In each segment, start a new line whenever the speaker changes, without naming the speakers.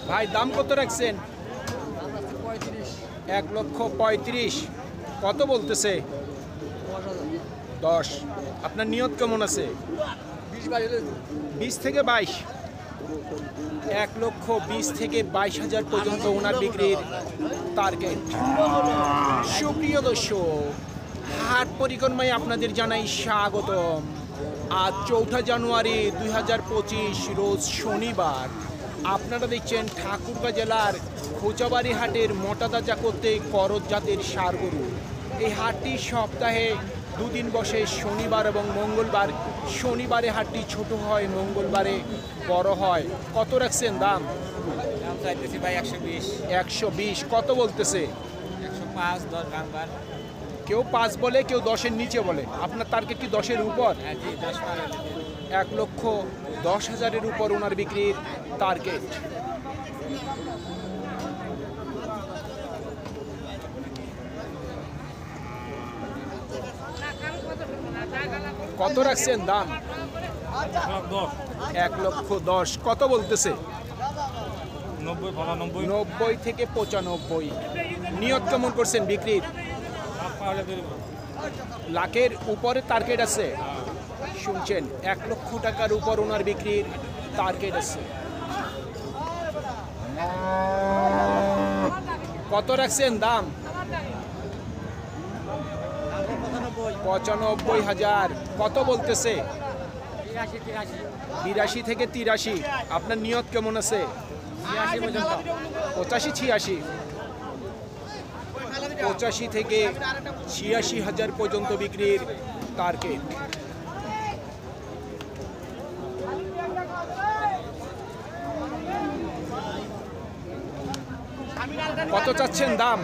ভাই দাম কত রাখছেন? 1,35,000। কত বলতেছে? 10। আপনার নিয়ত কেমন আছে? 20 থেকে 22। 1,20,000 থেকে 22,000 পর্যন্ত ওনার বিক্রির টার্গেট। সুপ্রিয় দর্শক, হাট পরিক্রমায় আপনাদের জানাই স্বাগতম। আজ 4 জানুয়ারি 2025 রোজ শনিবার। আপনারা দেখছেন ঠাকুরগাঁ জেলার খোঁচাবাড়ি হাটের মোটাতাজা করতে করজ জাতের ষাঁড় গরু। এই হাটটি সপ্তাহে দুদিন বসে, শনিবার এবং মঙ্গলবার। শনিবারে হাটটি ছোট হয়, মঙ্গলবারে বড় হয়। কত রাখছেন দাম?
চাইতেছি ভাই 120।
120। কত বলতেছে?
105, 10 ভাঙবার।
কেউ 5 বলে, কেউ 10-এর নিচে বলে। আপনার টার্গেট কি 10-এর উপর? 1,10,000-এর উপর ওনার বিক্রির টার্গেট। কত রাখছেন দাম? 1,10,000। কত বলতেছে? 90 থেকে 95। নিয়ত কেমন করছেন বিক্রির? লাখের উপরে টার্গেট আছে। শুনছেন, 1 লক্ষ টাকার উপর ওনার বিক্রির টার্গেট আছে। কত রাখছেন দাম? 95,000। কত বলতেছে? 82 থেকে 83। আপনার নিয়ত কেমন আছে? 85-86। 85 থেকে 86,000 পর্যন্ত বিক্রির টার্গেট। কত চাচ্ছেন দাম?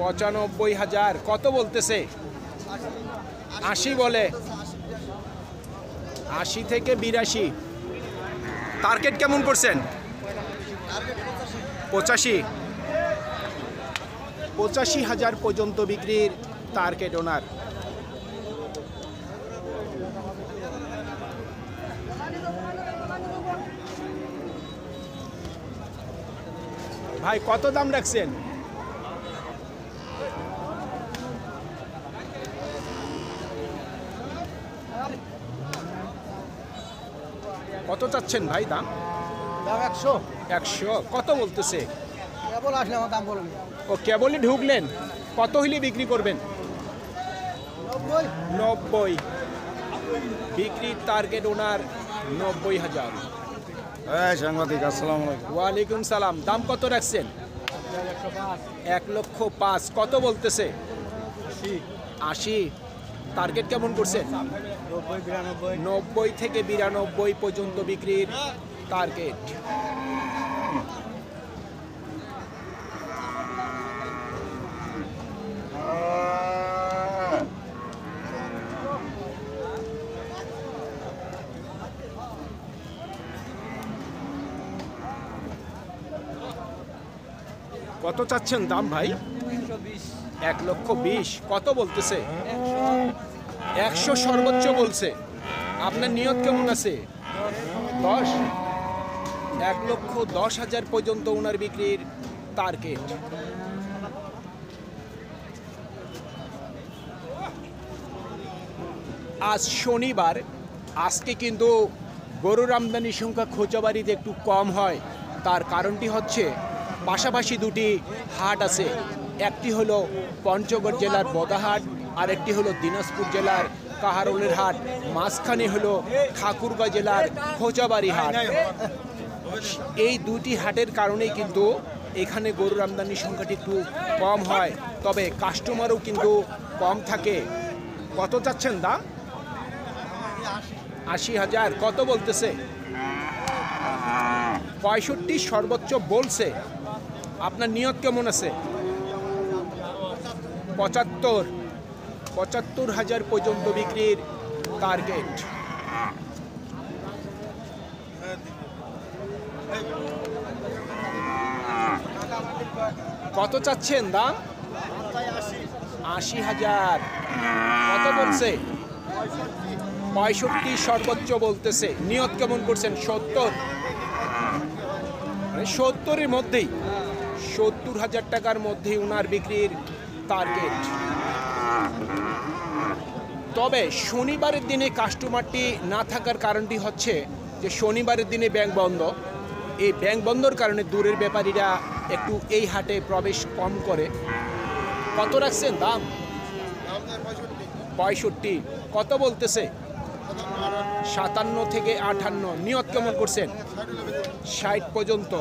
95,000। কত বলতেছে? 80 বলে। 80 থেকে 82। টার্গেট কেমন করছেন? 85,000 পর্যন্ত বিক্রির টার্গেট ওনার। ভাই কত দাম রাখছেন? কত চাচ্ছেন ভাই দাম? 100। কত বলতেছে?
কেবল আসলে আমার দাম বলুন।
ও কেবলই ঢুকলেন। কত হইলে বিক্রি করবেন? 90। বিক্রির টার্গেট ওনার 90,000।
সাংবাদিক আসসালামু আলাইকুম।
ওয়ালাইকুম সালাম। দাম কত রাখছেন? 1,05,000। কত বলতেছে? 80। টার্গেট কেমন করছেন? 90 থেকে 92 পর্যন্ত বিক্রির টার্গেট। কত চাচ্ছেন দাম ভাই? 1,20,000। কত বলতেছে? 100 সর্বোচ্চ বলছে। আপনার নিয়ত কেমন আছে? 10। 1,10,000 পর্যন্ত ওনার বিক্রির টার্গেট। আজ শনিবার। আজকে কিন্তু গরুর আমদানির সংখ্যা খোঁচাবাড়িতে একটু কম হয়। তার কারণটি হচ্ছে পাশাপাশি দুটি হাট আছে। একটি হলো পঞ্চগড় জেলার বদাহাট, আর একটি হলো দিনাজপুর জেলার কাহারোলের হাট। মাঝখানে হলো ঠাকুরগাঁ জেলার খোঁচাবাড়ি হাট। এই দুটি হাটের কারণেই কিন্তু এখানে গরুর আমদানির সংখ্যাটি একটু কম হয়, তবে কাস্টমারও কিন্তু কম থাকে। কত চাচ্ছেন দাম? 80,000। কত বলতেছে? 65 সর্বোচ্চ বলছে। আপনার নিয়ত কেমন আছে? 75,000 পর্যন্ত বিক্রির টার্গেট। কত চাচ্ছেন দাম? 80,000। কত বলছে? 65 সর্বোচ্চ বলতেছে। নিয়ত কেমন করছেন? 70। মানে 70-এর মধ্যেই, 70,000 টাকার মধ্যেই ওনার বিক্রির টার্গেট। তবে শনিবারের দিনে কাস্টমারটি না থাকার কারণটি হচ্ছে যে শনিবারের দিনে ব্যাংক বন্ধ। এই ব্যাংক বন্ধর কারণে দূরের ব্যাপারীরা একটু এই হাটে প্রবেশ কম করে। কত রাখছেন দাম? 65। কত বলতেছে? 57 থেকে 58। নিয়ত কেমন করছেন? 60 পর্যন্ত,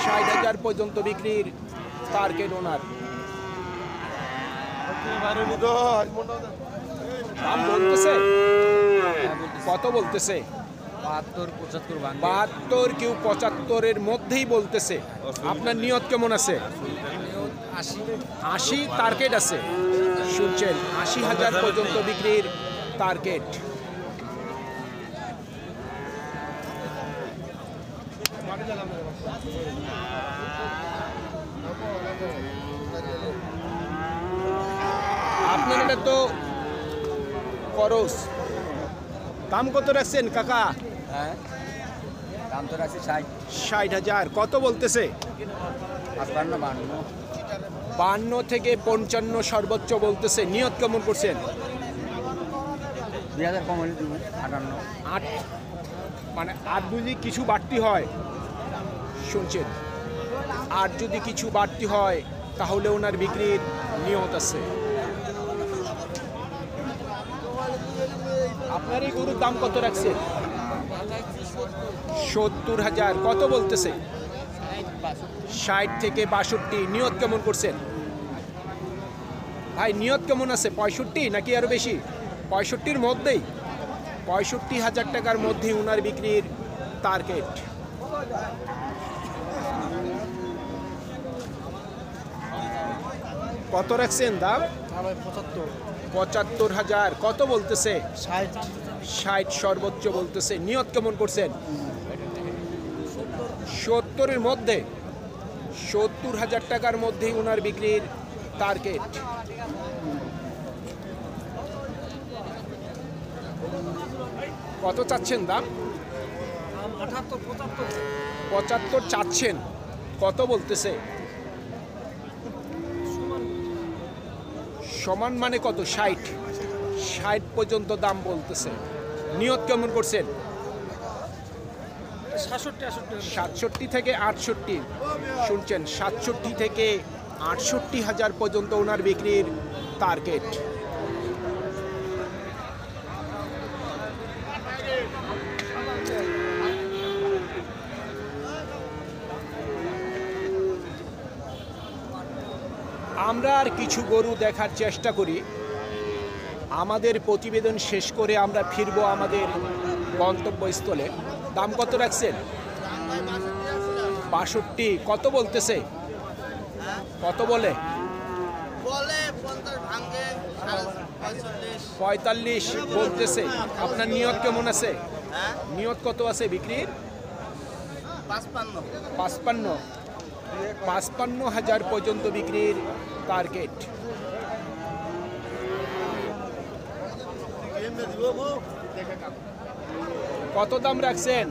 60,000 পর্যন্ত বিক্রির টার্গেট ওনার। দাম বলতেছে কত? বলতেছে
72 75
72, কেউ 75-এর মধ্যেই বলতেছে। আপনার নিয়ত কেমন আছে? 80 টার্গেট আছে। শুনছেন, 80,000 পর্যন্ত বিক্রির টার্গেট। আপনার এটা তো খরচ। দাম কত রাখছেন কাকা?
হ্যাঁ, দাম তো রাখছি 60
60,000। কত বলতেছে?
55
52 থেকে 55 সর্বোচ্চ বলতেছে। নিয়ত কেমন করছেন?
2000 কম হলে দিব 58।
8, মানে 8 যদি কিছু বাড়তি হয়, শুনছেন, 8 যদি কিছু বাড়তি হয় তাহলে ওনার বিক্রির নিয়ত আছে। আপনার এই গরুর দাম কত রাখছে? 70,000। কত বলতেছে? 60 থেকে 62। নিয়ত কেমন করছেন ভাই? নিয়ত কেমন আছে? 65 নাকি আরো বেশি? 65-এর মধ্যেই, 65,000 টাকার মধ্যেই ওনার বিক্রির টার্গেট। কত রাখছেন দাম? 75,000। কত বলতেছে? 60 সর্বোচ্চ বলতেছে। নিয়ত কেমন করছেন? 70-এর মধ্যে, 70,000 টাকার মধ্যেই ওনার বিক্রির টার্গেট। কত চাচ্ছেন দাম? 75 চাচ্ছেন। কত বলতেছে? সমান মানে কত? 60 পর্যন্ত দাম বলতেছে। নিয়ত কেমন করছেন? 67 থেকে 68। শুনছেন, 67 থেকে 68,000 পর্যন্ত ওনার বিক্রির টার্গেট। আমরা আর কিছু গরু দেখার চেষ্টা করি। আমাদের প্রতিবেদন শেষ করে আমরা ফিরবো আমাদের গন্তব্যস্থলে। দাম কত রাখছেন? 62। কত বলতেছে? কত বলে? 45 বলতেছে। আপনার নিয়ত কেমন আছে? নিয়ত কত আছে বিক্রির? 55,000 পর্যন্ত বিক্রির টার্গেট। কত দাম রাখছেন?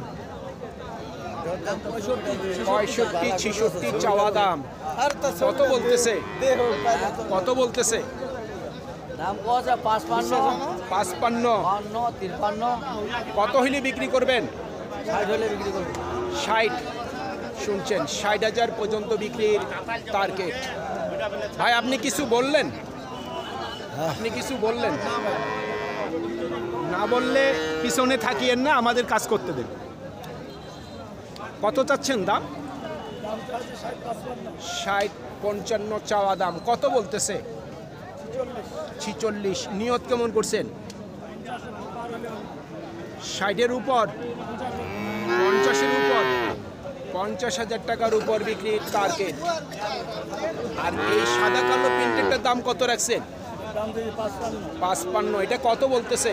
65 66 চাওয়া দাম। কত বলতেছে? কত বলতেছে?
দাম কত? 55
55।
53
কত হইলে বিক্রি করবেন?
60 হলে বিক্রি করব।
60। শুনছেন, 60,000 পর্যন্ত বিক্রির টার্গেট। ভাই আপনি কিছু বললেন? আপনি কিছু বললেন? না বললে পিছনে থাকিয়েন না, আমাদের কাজ করতে দেন। কত চাচ্ছেন দাম? 60 55 চাওয়া দাম। কত বলতেছে? 46। নিয়ত কেমন করছেন? 60-এর উপর, 50-এর উপর, 50,000 টাকার উপর বিক্রির টার্গেট। আর এই সাদা কালো প্রিন্টেরটার দাম কত রাখছেন? 55। এটা কত বলতেছে?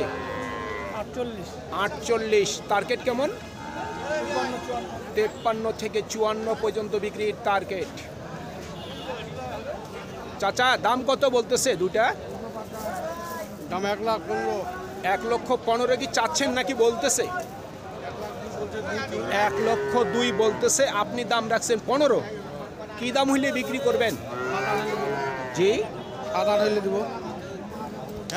48। টার্গেট কেমন? 53 থেকে 54 পর্যন্ত বিক্রির টার্গেট। চাচা দাম কত বলতেছে দুটা?
দাম 1,15,000।
1,15,000 কি চাচ্ছেন নাকি বলতেছে? 1,02,000 বলতেছে, আপনি দাম রাখছেন 15। কি দাম হইলে বিক্রি করবেন? জি,
7-8 হইলে দিব।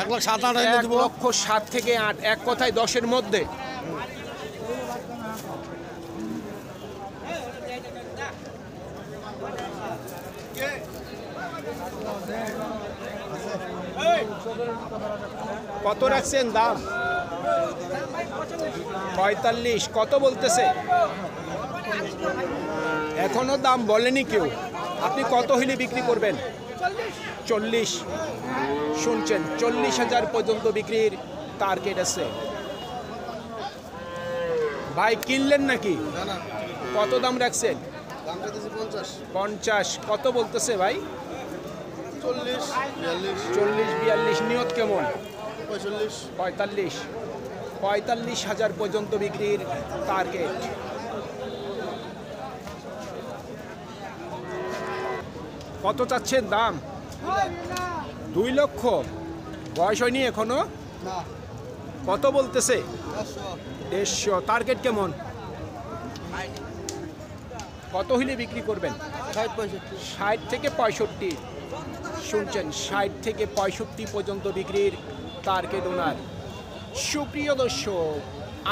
1,07,000 হইলে দিব।
1,07,000 থেকে 8, এক কথায় 10-এর মধ্যে। কত রাখছেন দাম? 45। কত বলতেছে? এখনো দাম বলেনি কেউ। আপনি কত হইলে বিক্রি করবেন? 40। শুনছেন, 40,000 পর্যন্ত বিক্রির টার্গেট আছে। ভাই কিনলেন নাকি? কত দাম রাখছেন? 50। কত বলতেছে ভাই? 40-42। নিয়ত কেমন? 45। 45,000 পর্যন্ত বিক্রির টার্গেট। কত চাচ্ছেন দাম? 2 লক্ষ। বয়স হয়নি এখনো? কত বলতেছে? 150। টার্গেট কেমন? কত হইলে বিক্রি করবেন? 60 থেকে 65। শুনছেন, 60 থেকে 65 পর্যন্ত বিক্রির টার্গেট ওনার। সুপ্রিয় দর্শক,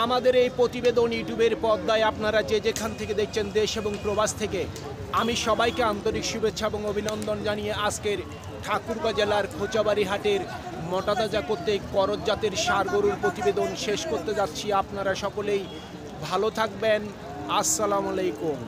আমাদের এই প্রতিবেদন ইউটিউবের পর্দায় আপনারা যে যেখান থেকে দেখছেন, দেশ এবং প্রবাস থেকে, আমি সবাইকে আন্তরিক শুভেচ্ছা এবং অভিনন্দন জানিয়ে আজকের ঠাকুরগাঁ জেলার খোঁচাবাড়ি হাটের মোটাতাজা কর্তৃক করজ জাতের ষাঁড় গরুর প্রতিবেদন শেষ করতে যাচ্ছি। আপনারা সকলেই ভালো থাকবেন। আসসালামু আলাইকুম।